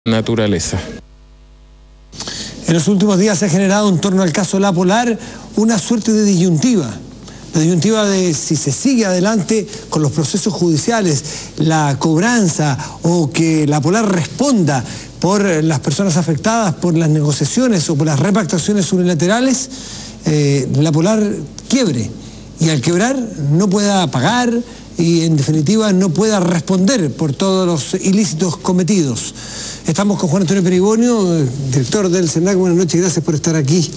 naturaleza. En los últimos días se ha generado en torno al caso La Polar una suerte de disyuntiva. La disyuntiva de si se sigue adelante con los procesos judiciales, la cobranza o que La Polar responda por las personas afectadas, por las negociaciones o por las repactaciones unilaterales, La Polar quiebre y al quebrar no pueda pagar y en definitiva no pueda responder por todos los ilícitos cometidos. Estamos con Juan Antonio Peribonio, director del CERNAC. Buenas noches y gracias por estar aquí.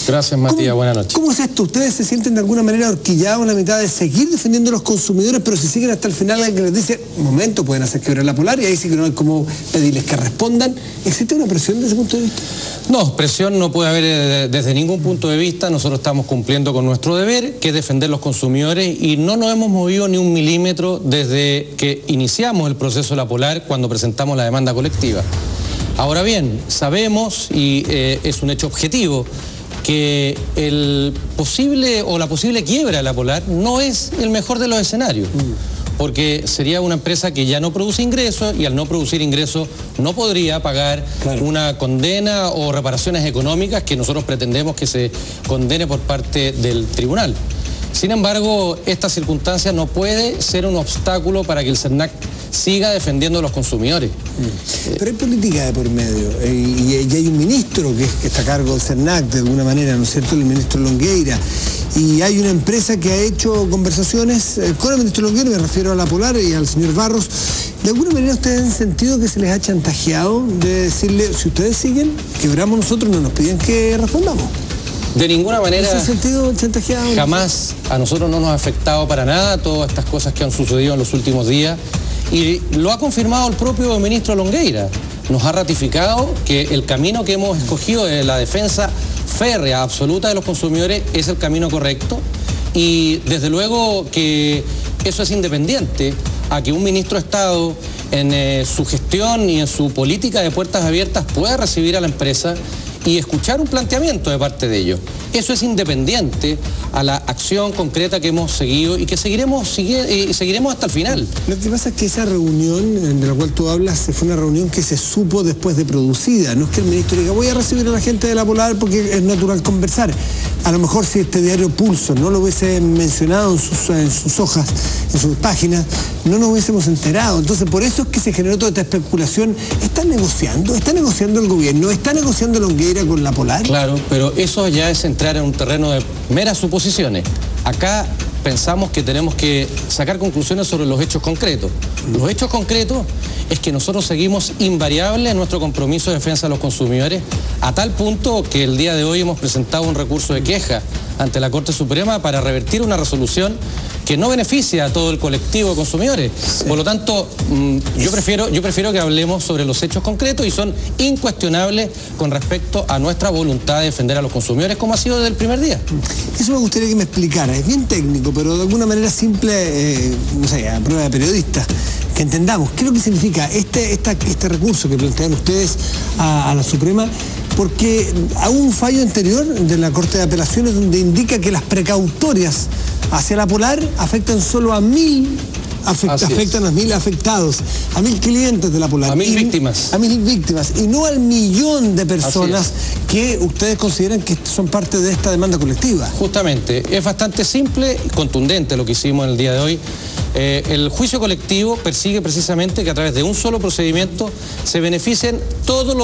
Gracias, Matías, buenas noches. ¿Cómo es esto? ¿Ustedes se sienten de alguna manera horquillados en la mitad de seguir defendiendo a los consumidores, pero si siguen hasta el final alguien les dice, un momento, pueden hacer quebrar La Polar y ahí sí que no hay como pedirles que respondan? ¿Existe una presión desde ese punto de vista? No, presión no puede haber desde ningún punto de vista. Nosotros estamos cumpliendo con nuestro deber, que es defender los consumidores, y no nos hemos movido ni un milímetro desde que iniciamos el proceso La Polar cuando presentamos la demanda colectiva. Ahora bien, sabemos, y es un hecho objetivo, que la posible quiebra de La Polar no es el mejor de los escenarios, porque sería una empresa que ya no produce ingresos y al no producir ingresos no podría pagar una condena o reparaciones económicas que nosotros pretendemos que se condene por parte del tribunal. Sin embargo, esta circunstancia no puede ser un obstáculo para que el CERNAC siga defendiendo a los consumidores. Pero hay política de por medio y hay un ministro que está a cargo del CERNAC de alguna manera, ¿no es cierto?, el ministro Longueira, y hay una empresa que ha hecho conversaciones con el ministro Longueira, me refiero a La Polar y al señor Barros. ¿De alguna manera ustedes han sentido que se les ha chantajeado de decirle, si ustedes siguen, quebramos nosotros, no nos piden que respondamos? De ninguna manera, ¿en ese sentido chantajeado? Jamás, a nosotros no nos ha afectado para nada todas estas cosas que han sucedido en los últimos días, y lo ha confirmado el propio ministro Longueira. Nos ha ratificado que el camino que hemos escogido de la defensa férrea, absoluta de los consumidores es el camino correcto, y desde luego que eso es independiente a que un ministro de Estado en su gestión y en su política de puertas abiertas pueda recibir a la empresa y escuchar un planteamiento de parte de ellos. Eso es independiente a la acción concreta que hemos seguido y que seguiremos hasta el final. Lo que pasa es que esa reunión de la cual tú hablas fue una reunión que se supo después de producida. No es que el ministro diga, voy a recibir a la gente de La Polar porque es natural conversar. A lo mejor si este diario Pulso no lo hubiese mencionado en sus hojas, en sus páginas, no nos hubiésemos enterado. Entonces, por eso es que se generó toda esta especulación. ¿Está negociando el gobierno? ¿Está negociando Longueira con La Polar? Claro, pero eso ya es entrar en un terreno de meras suposiciones. Acá pensamos que tenemos que sacar conclusiones sobre los hechos concretos. Los hechos concretos es que nosotros seguimos invariables en nuestro compromiso de defensa de los consumidores, a tal punto que el día de hoy hemos presentado un recurso de queja ante la Corte Suprema para revertir una resolución que no beneficia a todo el colectivo de consumidores. Por lo tanto, yo prefiero que hablemos sobre los hechos concretos, y son incuestionables con respecto a nuestra voluntad de defender a los consumidores, como ha sido desde el primer día. Eso me gustaría que me explicara. Es bien técnico, pero de alguna manera simple, no sé, a prueba de periodista, que entendamos qué es lo que significa este recurso que plantean ustedes a la Suprema, porque hay un fallo anterior de la Corte de Apelaciones donde indica que las precautorias hacia La Polar afectan solo a 1.000, afectan a 1.000 afectados, a 1.000 clientes de La Polar. A 1.000 víctimas. A 1.000 víctimas, y no al 1.000.000 de personas que ustedes consideran que son parte de esta demanda colectiva. Justamente, es bastante simple y contundente lo que hicimos en el día de hoy. El juicio colectivo persigue precisamente que a través de un solo procedimiento se beneficien todas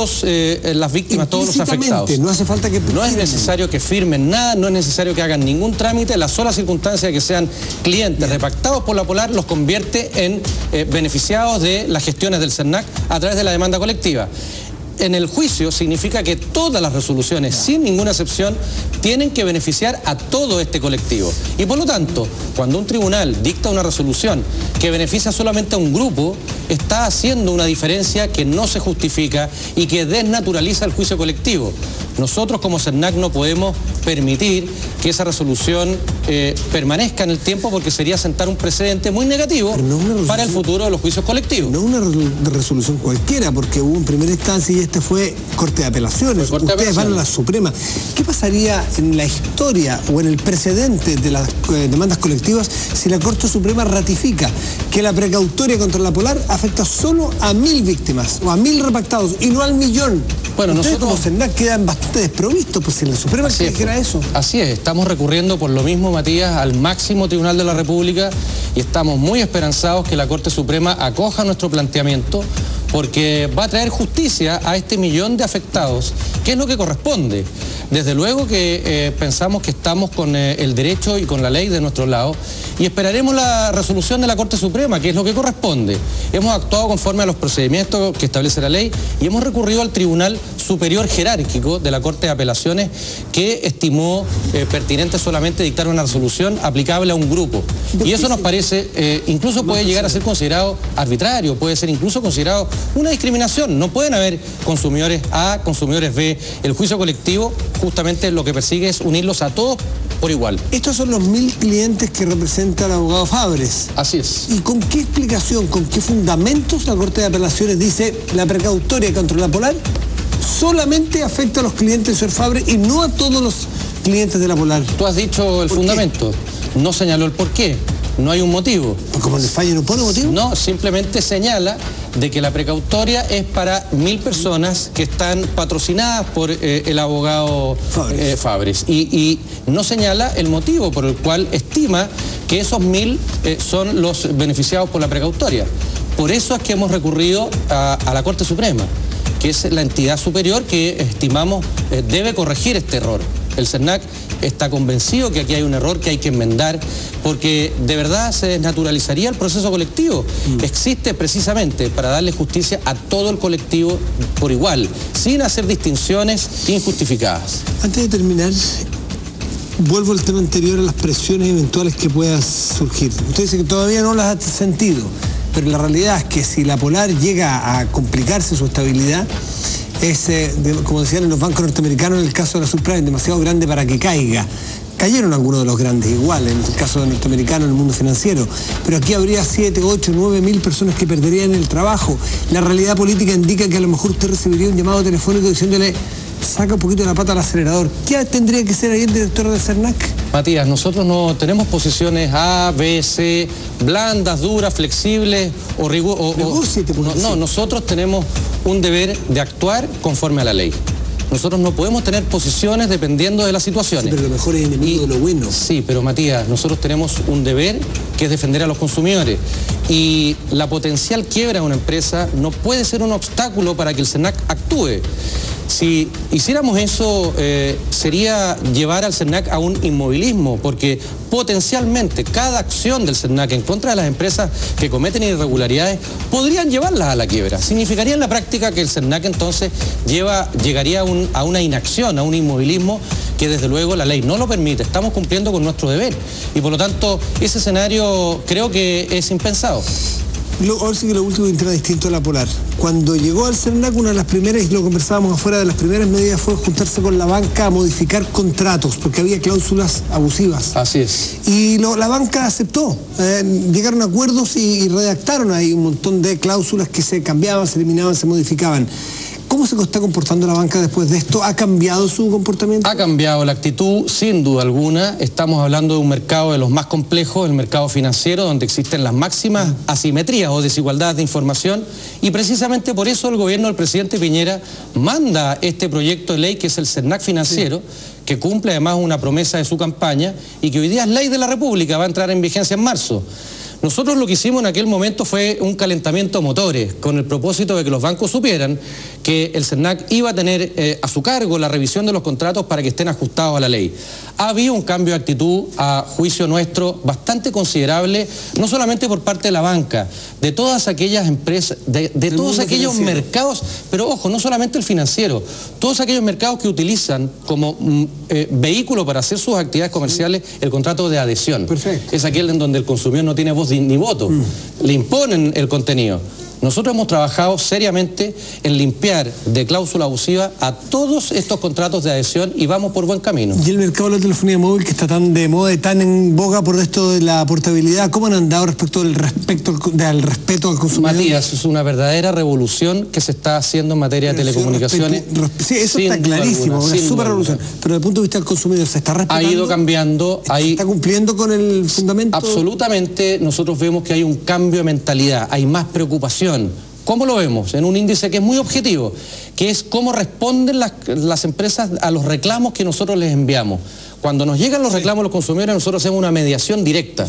las víctimas, todos los afectados. No hace falta que no es necesario que firmen nada, no es necesario que hagan ningún trámite. La sola circunstancia de que sean clientes repactados por La Polar los convierte en beneficiados de las gestiones del CERNAC a través de la demanda colectiva. En el juicio significa que todas las resoluciones, sin ninguna excepción, tienen que beneficiar a todo este colectivo. Y por lo tanto, cuando un tribunal dicta una resolución que beneficia solamente a un grupo, está haciendo una diferencia que no se justifica y que desnaturaliza el juicio colectivo. Nosotros como CERNAC no podemos permitir que esa resolución permanezca en el tiempo, porque sería sentar un precedente muy negativo para el futuro de los juicios colectivos. No una resolución cualquiera, porque hubo en primera instancia y este fue Corte de Apelaciones. Ustedes van a la Suprema. ¿Qué pasaría en la historia o en el precedente de las demandas colectivas si la Corte Suprema ratifica que la precautoria contra la Polar afecta solo a 1000 víctimas o a 1000 repactados y no al millón? Bueno, ustedes nosotros como CERNAC quedan bastante desprovistos, pues en la Suprema se dijera eso. Así es, estamos recurriendo por lo mismo, Matías, al máximo tribunal de la República y estamos muy esperanzados que la Corte Suprema acoja nuestro planteamiento, porque va a traer justicia a este millón de afectados, que es lo que corresponde. Desde luego que pensamos que estamos con el derecho y con la ley de nuestro lado y esperaremos la resolución de la Corte Suprema, que es lo que corresponde. Hemos actuado conforme a los procedimientos que establece la ley y hemos recurrido al Tribunal Superior Jerárquico de la Corte de Apelaciones, que estimó pertinente solamente dictar una resolución aplicable a un grupo. Y eso nos parece, incluso puede llegar a ser considerado arbitrario, puede ser incluso considerado una discriminación. No pueden haber consumidores A, consumidores B. El juicio colectivo justamente lo que persigue es unirlos a todos por igual. Estos son los 1000 clientes que representa el abogado Fabres. Así es. ¿Y con qué explicación, con qué fundamentos la Corte de Apelaciones dice la precautoria contra la Polar solamente afecta a los clientes del señor Fabres y no a todos los clientes de la Polar? Tú has dicho el fundamento, no señaló el porqué. No hay un motivo. ¿Como el fallo no pone motivo? No, simplemente señala de que la precautoria es para 1000 personas que están patrocinadas por el abogado Fabres. Y no señala el motivo por el cual estima que esos 1000 son los beneficiados por la precautoria. Por eso es que hemos recurrido a la Corte Suprema, que es la entidad superior que estimamos debe corregir este error. El CERNAC está convencido que aquí hay un error que hay que enmendar, porque de verdad se desnaturalizaría el proceso colectivo. Existe precisamente para darle justicia a todo el colectivo por igual, sin hacer distinciones injustificadas. Antes de terminar, vuelvo al tema anterior, a las presiones eventuales que puedan surgir. Usted dice que todavía no las ha sentido, pero la realidad es que si la Polar llega a complicarse su estabilidad, es, como decían en los bancos norteamericanos, en el caso de la subprime, demasiado grande para que caiga. Cayeron algunos de los grandes igual, en el caso de norteamericano, en el mundo financiero. Pero aquí habría 7, 8, 9 mil personas que perderían el trabajo. La realidad política indica que a lo mejor usted recibiría un llamado telefónico diciéndole: saca un poquito la pata al acelerador. ¿Qué tendría que ser ahí el director de CERNAC? Matías, nosotros no tenemos posiciones A, B, C, blandas, duras, flexibles o rigurosas. No, nosotros tenemos un deber de actuar conforme a la ley. Nosotros no podemos tener posiciones dependiendo de las situaciones. Sí, pero lo mejor es enemigo de lo bueno. Sí, pero Matías, nosotros tenemos un deber que es defender a los consumidores. Y la potencial quiebra de una empresa no puede ser un obstáculo para que el CERNAC actúe. Si hiciéramos eso, sería llevar al CERNAC a un inmovilismo, porque potencialmente cada acción del CERNAC en contra de las empresas que cometen irregularidades podrían llevarlas a la quiebra. Significaría en la práctica que el CERNAC entonces llegaría a una inacción, a un inmovilismo que desde luego la ley no lo permite. Estamos cumpliendo con nuestro deber y por lo tanto ese escenario creo que es impensado. Ahora sí que lo último, un tema distinto a la Polar. Cuando llegó al CERNAC, una de las primeras, y lo conversábamos afuera, de las primeras medidas fue juntarse con la banca a modificar contratos, porque había cláusulas abusivas. Así es. Y la banca aceptó. Llegaron a acuerdos y redactaron ahí un montón de cláusulas que se cambiaban, se eliminaban, se modificaban. ¿Cómo se está comportando la banca después de esto? ¿Ha cambiado su comportamiento? Ha cambiado la actitud, sin duda alguna. Estamos hablando de un mercado de los más complejos, el mercado financiero, donde existen las máximas asimetrías o desigualdades de información. Y precisamente por eso el gobierno del presidente Piñera manda este proyecto de ley, que es el CERNAC financiero, que cumple además una promesa de su campaña y que hoy día es ley de la República, va a entrar en vigencia en marzo. Nosotros lo que hicimos en aquel momento fue un calentamiento de motores, con el propósito de que los bancos supieran que el CERNAC iba a tener a su cargo la revisión de los contratos para que estén ajustados a la ley. Ha habido un cambio de actitud, a juicio nuestro, bastante considerable, no solamente por parte de la banca, de todas aquellas empresas, de todos aquellos mercados, pero ojo, no solamente el financiero, todos aquellos mercados que utilizan como vehículo para hacer sus actividades comerciales el contrato de adhesión. Perfecto. Es aquel en donde el consumidor no tiene voz ni voto, le imponen el contenido. Nosotros hemos trabajado seriamente en limpiar de cláusula abusiva a todos estos contratos de adhesión y vamos por buen camino. Y el mercado de la telefonía móvil, que está tan de moda y tan en boga por esto de la portabilidad, ¿cómo han andado respecto al respeto al consumidor? Matías, es una verdadera revolución que se está haciendo en materia de telecomunicaciones. Sí, eso está clarísimo, una super revolución. Pero desde el punto de vista del consumidor, ¿se está respetando? Ha ido cambiando. ¿Se está cumpliendo con el fundamento? Absolutamente, nosotros vemos que hay un cambio de mentalidad, hay más preocupación. ¿Cómo lo vemos? En un índice que es muy objetivo, que es cómo responden las empresas a los reclamos que nosotros les enviamos. Cuando nos llegan los reclamos de los consumidores, nosotros hacemos una mediación directa.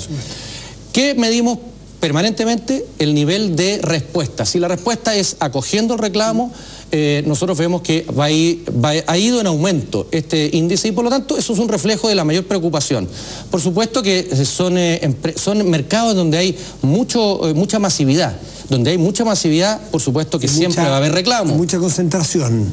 ¿Qué medimos permanentemente? El nivel de respuesta. Si la respuesta es acogiendo el reclamo, nosotros vemos que ha ido en aumento este índice y por lo tanto eso es un reflejo de la mayor preocupación. Por supuesto que son mercados donde hay mucha masividad. Donde hay mucha masividad, por supuesto que siempre va a haber reclamos. Mucha concentración.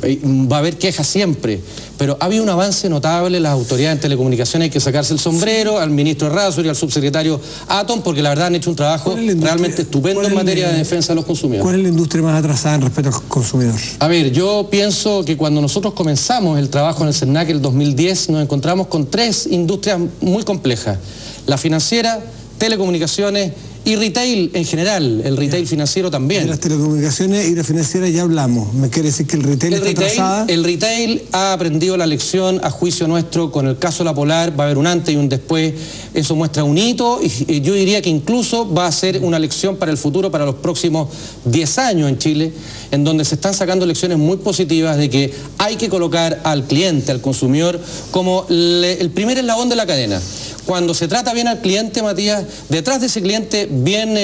Va a haber quejas siempre, pero ha habido un avance notable. Las autoridades en telecomunicaciones hay que sacarse el sombrero, al ministro Errázuriz y al subsecretario Atón, porque la verdad han hecho un trabajo realmente estupendo en materia de defensa de los consumidores. ¿Cuál es la industria más atrasada en respecto al consumidor? A ver, yo pienso que cuando nosotros comenzamos el trabajo en el CERNAC en el 2010, nos encontramos con 3 industrias muy complejas: la financiera, telecomunicaciones y retail en general, el retail financiero también. De las telecomunicaciones y la financiera ya hablamos. ¿Me quiere decir que el retail está atrasada? El retail ha aprendido la lección, a juicio nuestro, con el caso La Polar. Va a haber un antes y un después. Eso muestra un hito y yo diría que incluso va a ser una lección para el futuro, para los próximos 10 años en Chile, en donde se están sacando lecciones muy positivas de que hay que colocar al cliente, al consumidor, como el primer eslabón de la cadena. Cuando se trata bien al cliente, Matías, detrás de ese cliente bien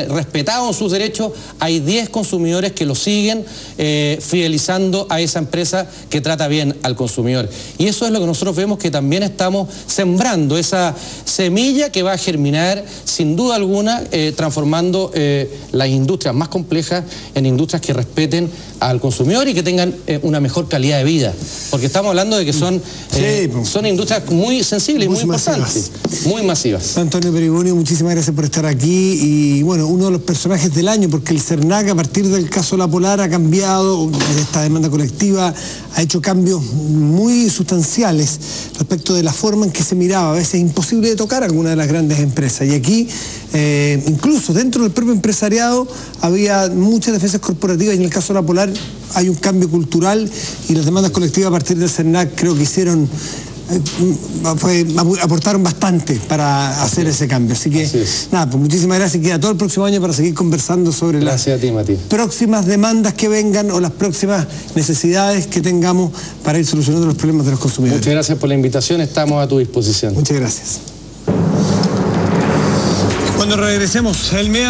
respetado en sus derechos, hay 10 consumidores que lo siguen fidelizando a esa empresa que trata bien al consumidor. Y eso es lo que nosotros vemos que también estamos sembrando, esa semilla que va a germinar, sin duda alguna, transformando las industrias más complejas en industrias que respeten al consumidor y que tengan una mejor calidad de vida. Porque estamos hablando de que son industrias muy sensibles y muy importantes. Muy masivas. Antonio Peribonio, muchísimas gracias por estar aquí y bueno, uno de los personajes del año, porque el CERNAC a partir del caso La Polar ha cambiado, esta demanda colectiva ha hecho cambios muy sustanciales respecto de la forma en que se miraba. A veces imposible de tocar a alguna de las grandes empresas y aquí incluso dentro del propio empresariado había muchas defensas corporativas y en el caso La Polar hay un cambio cultural y las demandas colectivas a partir del CERNAC creo que aportaron bastante para hacer ese cambio. Así que, nada, pues muchísimas gracias y queda todo el próximo año para seguir conversando sobre las próximas demandas que vengan o las próximas necesidades que tengamos para ir solucionando los problemas de los consumidores. Muchas gracias por la invitación, estamos a tu disposición. Muchas gracias. Cuando regresemos, el MEA